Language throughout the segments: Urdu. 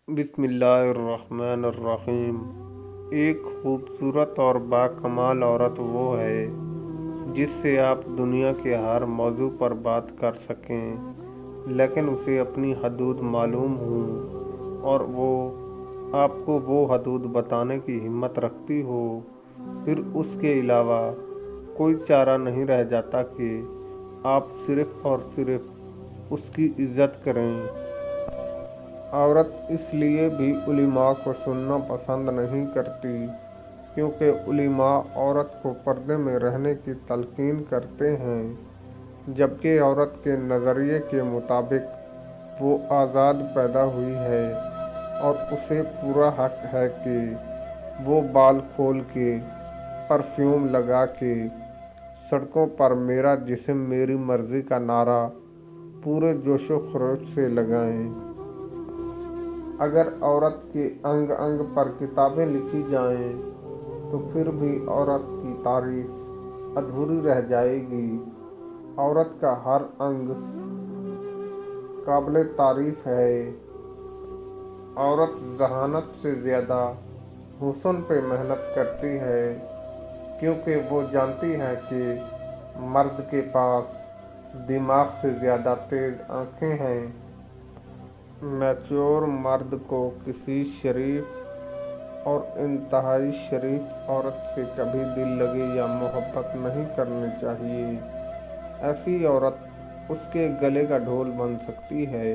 بسم اللہ الرحمن الرحیم۔ ایک خوبصورت اور باکمال عورت وہ ہے جس سے آپ دنیا کے ہر موضوع پر بات کر سکیں، لیکن اسے اپنی حدود معلوم ہوں اور وہ آپ کو وہ حدود بتانے کی ہمت رکھتی ہو۔ پھر اس کے علاوہ کوئی چارہ نہیں رہ جاتا کہ آپ صرف اور صرف اس کی عزت کریں۔ عورت اس لیے بھی علماء کو سننا پسند نہیں کرتی کیونکہ علماء عورت کو پردے میں رہنے کی تلقین کرتے ہیں، جبکہ عورت کے نظریے کے مطابق وہ آزاد پیدا ہوئی ہے اور اسے پورا حق ہے کہ وہ بال کھول کے، پرفیوم لگا کے، سڑکوں پر میرا جسم میری مرضی کا نعرہ پورے جوش و خروش سے لگائیں۔ اگر عورت کے انگ انگ پر کتابیں لکھی جائیں تو پھر بھی عورت کی تعریف ادھوری رہ جائے گی۔ عورت کا ہر انگ قابل تعریف ہے۔ عورت ذہانت سے زیادہ حسن پہ محنت کرتی ہے کیونکہ وہ جانتی ہے کہ مرد کے پاس دماغ سے زیادہ تیز آنکھیں ہیں۔ میچور مرد کو کسی شریف اور انتہائی شریف عورت سے کبھی دل لگی یا محبت نہیں کرنی چاہیے۔ ایسی عورت اس کے گلے کا ڈھول بن سکتی ہے،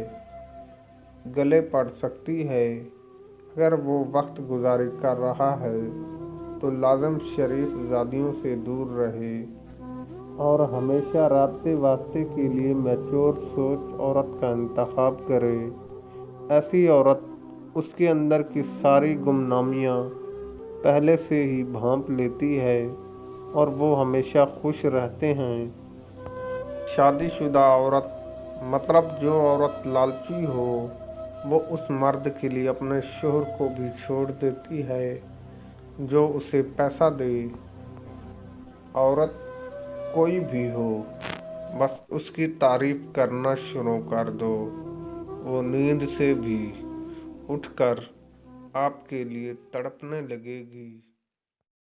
گلے پڑ سکتی ہے۔ اگر وہ وقت گزاری کر رہا ہے تو لازم شریف زادیوں سے دور رہے اور ہمیشہ رابطے واسطے کے لیے میچور سوچ عورت کا انتخاب کرے۔ ایسی عورت اس کے اندر کی ساری گمنامیاں پہلے سے ہی بھانپ لیتی ہے اور وہ ہمیشہ خوش رہتے ہیں۔ شادی شدہ عورت مطلب جو عورت لالچی ہو، وہ اس مرد کے لیے اپنے شوہر کو بھی چھوڑ دیتی ہے جو اسے پیسہ دے۔ عورت کوئی بھی ہو، بس اس کی تعریف کرنا شروع کر دو، وہ نیند سے بھی اٹھ کر آپ کے لیے تڑپنے لگے گی۔